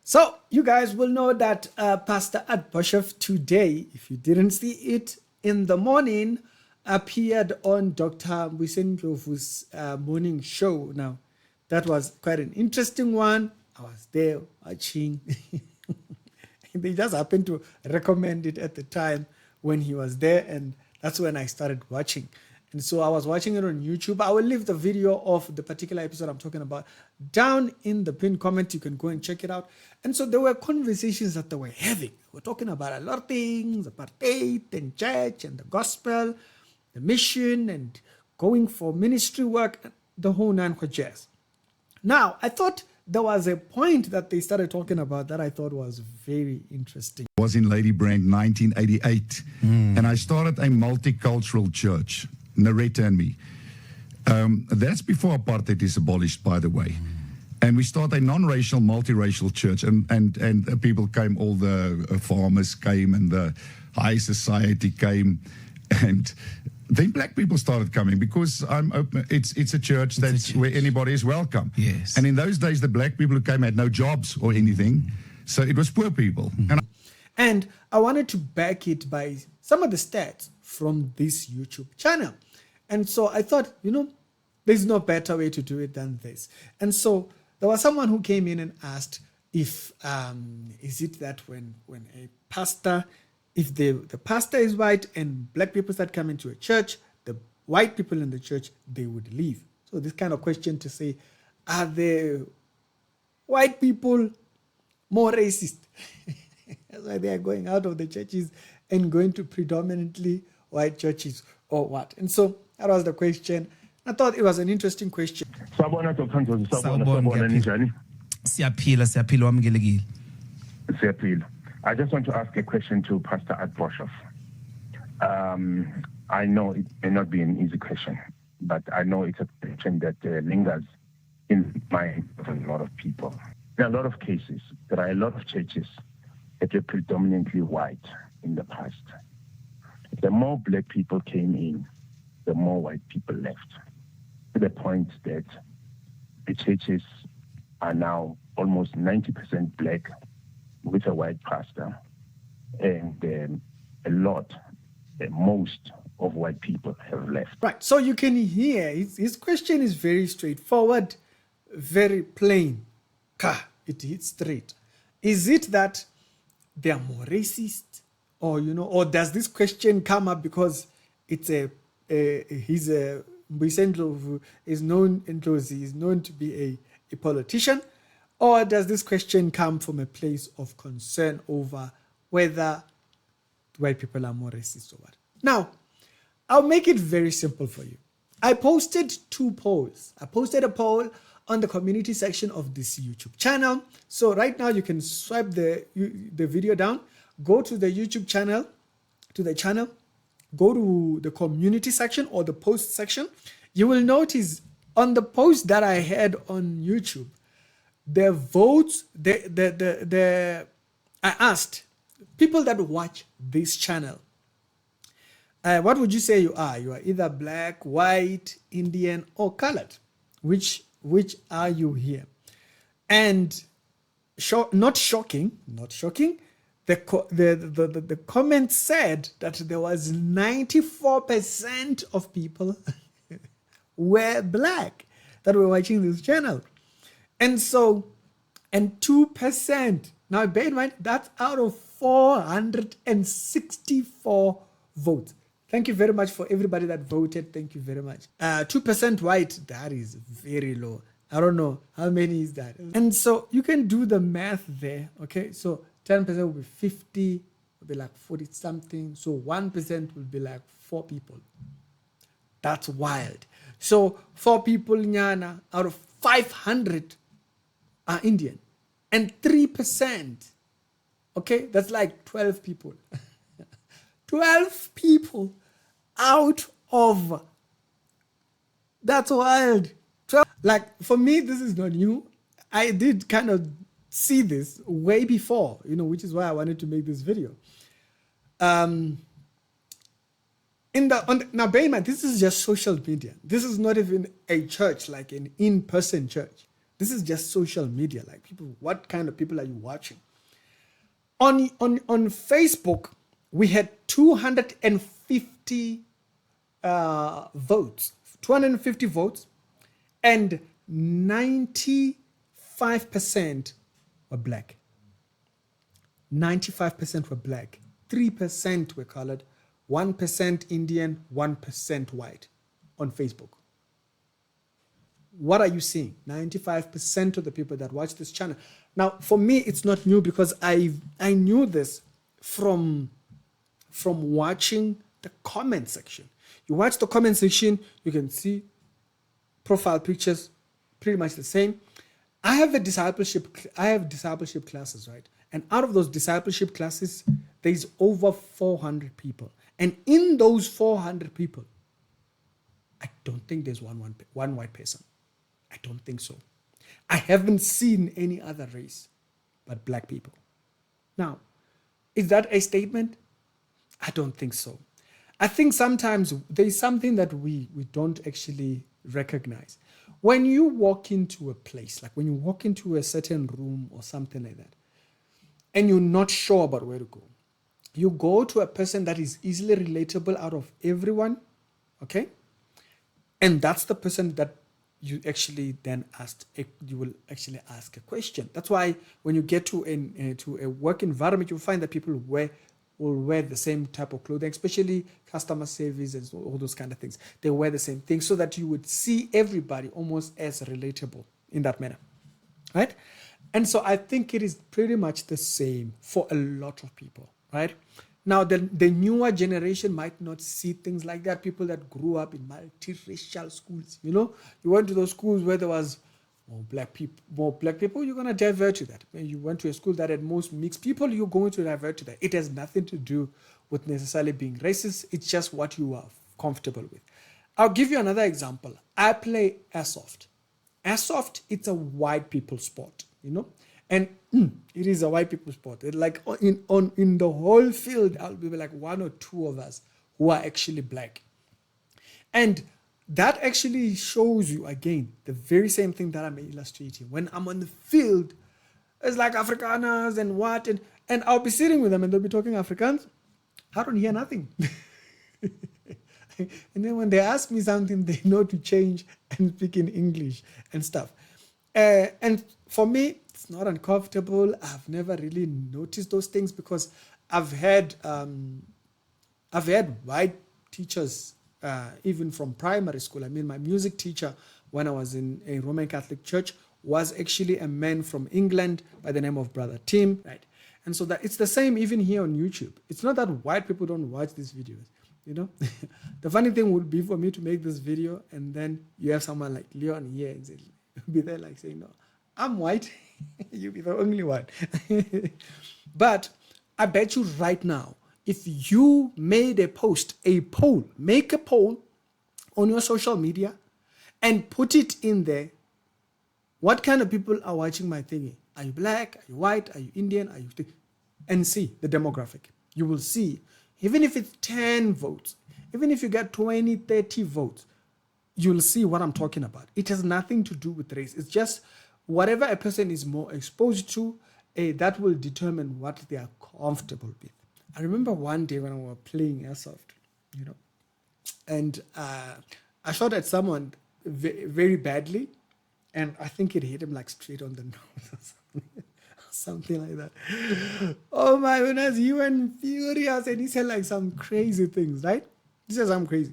So you guys will know that Pastor at Boshoff today, if you didn't see it in the morning, appeared on Dr. Mbuyiseni Ndlozi's morning show. Now, that was quite an interesting one. I was there watching. They just happened to recommend it at the time when he was there, and that's when I started watching. And so I was watching it on YouTube. I will leave the video of the particular episode I'm talking about down in the pinned comment. You can go and check it out. And so there were conversations that they were having. We're talking about a lot of things, about faith and church and the gospel, the mission and going for ministry work, the whole nine jazz. Now, I thought there was a point that they started talking about that I thought was very interesting. Was in Lady Brand 1988, and I started a multicultural church, Naretta and me. That's before apartheid is abolished, by the way. And we started a non-racial, multiracial church, and people came, all the farmers came, and the high society came, and then black people started coming because I'm open. It's a church where anybody is welcome. Yes. And in those days, the black people who came had no jobs or anything, so it was poor people. And I wanted to back it by some of the stats from this YouTube channel. And so I thought, there's no better way to do it than this. And so there was someone who came in and asked if, is it that when a pastor, if the pastor is white and black people start coming to a church, the white people in the church, they would leave. So this kind of question to say, are the white people more racist? That's why they are going out of the churches and going to predominantly white churches or what? And so that was the question. I thought it was an interesting question. Siyaphila wamukelekile. Siyaphila. I just want to ask a question to Pastor at Boshoff. I know it may not be an easy question, but I know it's a question that lingers in the mind of a lot of people. In a lot of cases, there are a lot of churches that were predominantly white in the past. The more black people came in, the more white people left, to the point that the churches are now almost 90% black with a white pastor, and most of white people have left. Right, so you can hear his question is very straightforward, very plain. It hits straight. Is it that they are more racist, or does this question come up because it's Mbuyiseni Ndlozi is known to be a politician? Or does this question come from a place of concern over whether white people are more racist or what? Now, I'll make it very simple for you. I posted two polls. I posted a poll on the community section of this YouTube channel. So right now you can swipe the video down, go to the YouTube channel, go to the community section or the post section. You will notice on the post that I had on YouTube, the votes, I asked people that watch this channel, what would you say you are? You are either black, white, Indian, or colored. Which are you here? And not shocking, the comment said that there was 94% of people were black that were watching this channel. And 2%, now bear in mind, that's out of 464 votes. Thank you very much for everybody that voted. Thank you very much. 2% white, that is very low. I don't know how many is that. And so you can do the math there, okay? So 10% will be 50, will be like 40 something. So 1% will be like 4 people. That's wild. So 4 people, nyana, out of 500 are Indian. And 3%, okay, that's like 12 people. 12 people out of, that's wild. 12, like for me, this is not new. I did kind of see this way before, which is why I wanted to make this video. Now bear in mind, this is just social media. This is not even a church, like an in-person church. This is just social media. Like people, what kind of people are you watching? On Facebook, we had 250 votes, 250 votes, and 95% were black. 95% were black. 3% were colored. 1% Indian. 1% white on Facebook. What are you seeing? 95% of the people that watch this channel. Now, for me, it's not new because I knew this from watching the comment section. You watch the comment section, you can see profile pictures pretty much the same. I have discipleship classes, right? And out of those discipleship classes, there's over 400 people. And in those 400 people, I don't think there's one white person. I don't think so. I haven't seen any other race but black people. Now, is that a statement? I don't think so. I think sometimes there's something that we don't actually recognize. When you walk into a place, like when you walk into a certain room or something like that, and you're not sure about where to go, you go to a person that is easily relatable out of everyone, okay? And that's the person that you actually then you will actually ask a question. That's why when you get to a work environment, you'll find that people will wear the same type of clothing, especially customer service and all those kind of things. They wear the same thing so that you would see everybody almost as relatable in that manner, right? And so I think it is pretty much the same for a lot of people, right? Now, the newer generation might not see things like that. People that grew up in multiracial schools, you went to those schools where there was more black people, you're going to divert to that. When you went to a school that had most mixed people, you're going to divert to that. It has nothing to do with necessarily being racist. It's just what you are comfortable with. I'll give you another example. I play airsoft. Airsoft, it's a white people sport, and it is a white people sport. Like in the whole field, I'll be like one or two of us who are actually black. And that actually shows you, again, the very same thing that I'm illustrating. When I'm on the field, it's like Afrikaners and what, and I'll be sitting with them and they'll be talking Afrikaans. I don't hear nothing. And then when they ask me something, they know to change and speak in English and stuff. And for me, it's not uncomfortable. I've never really noticed those things because I've had white teachers, even from primary school. I mean, my music teacher, when I was in a Roman Catholic church, was actually a man from England by the name of Brother Tim, right? And so that it's the same even here on YouTube. It's not that white people don't watch these videos, The funny thing would be for me to make this video and then you have someone like Leon here and be there like saying, no, I'm white. You'll be the only one. But I bet you right now, if you made make a poll on your social media and put it in there, what kind of people are watching my thingy? Are you black? Are you white? Are you Indian? And see the demographic. You will see, even if it's 10 votes, even if you get 20, 30 votes, you'll see what I'm talking about. It has nothing to do with race. It's just whatever a person is more exposed to, that will determine what they are comfortable with. I remember one day when we were playing airsoft, and I shot at someone very badly, and I think it hit him like straight on the nose or something like that. Oh my goodness, he went furious and he said like some crazy things, right? He said something crazy.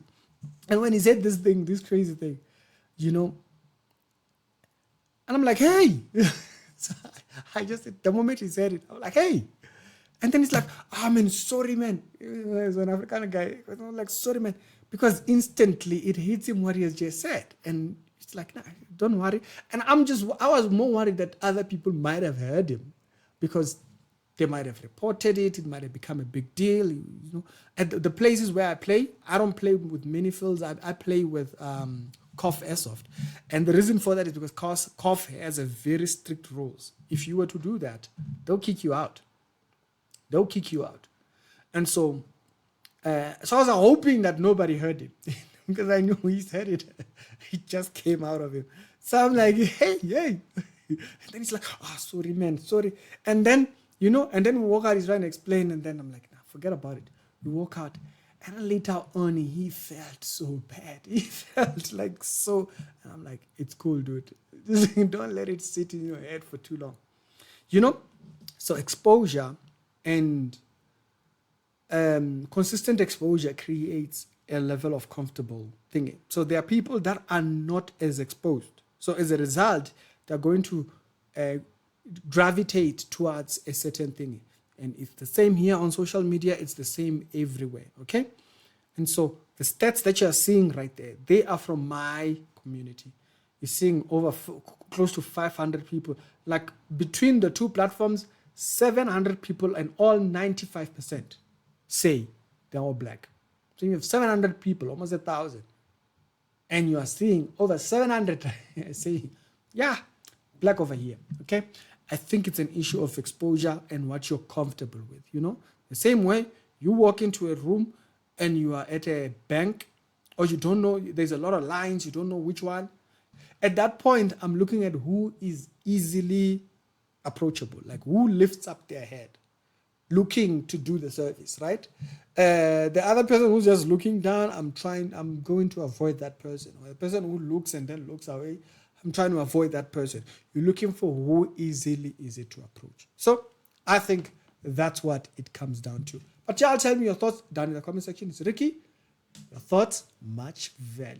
And when he said this crazy thing, and I'm like, hey. So I just, the moment he said it, I was like, hey. And then it's like, man, sorry, man. He's an African guy. I'm like, sorry, man. Because instantly it hits him what he has just said. And it's like, nah, don't worry. And I was more worried that other people might have heard him because they might have reported it. It might have become a big deal. At the places where I play, I don't play with mini fields. I play with COF Airsoft. And the reason for that is because COF has a very strict rules. If you were to do that, they'll kick you out. And so I was hoping that nobody heard it because I knew he said it. It just came out of him. So I'm like, hey, hey. And then he's like, oh, sorry, man, sorry. And then, and then we walk out, he's trying to explain, and then I'm like, nah, forget about it. We walk out. And then later on, he felt so bad. He felt like so, and I'm like, it's cool, dude. Don't let it sit in your head for too long. So exposure and consistent exposure creates a level of comfortable thinking. So there are people that are not as exposed. So as a result, they're going to gravitate towards a certain thing. And it's the same here on social media. It's the same everywhere, okay? And so the stats that you're seeing right there, they are from my community. You're seeing over close to 500 people. Like between the two platforms, 700 people and all 95% say they're all black. So you have 700 people, almost 1,000. And you are seeing over 700 saying, yeah, black over here, okay? I think it's an issue of exposure and what you're comfortable with, The same way you walk into a room and you are at a bank, or you don't know, there's a lot of lines, you don't know which one. At that point, I'm looking at who is easily approachable, like who lifts up their head, looking to do the service, right? The other person who's just looking down, I'm going to avoid that person. Or the person who looks and then looks away, I'm trying to avoid that person. You're looking for who easy to approach. So I think that's what it comes down to. But y'all tell me your thoughts down in the comment section. It's Ricky. Your thoughts, much value.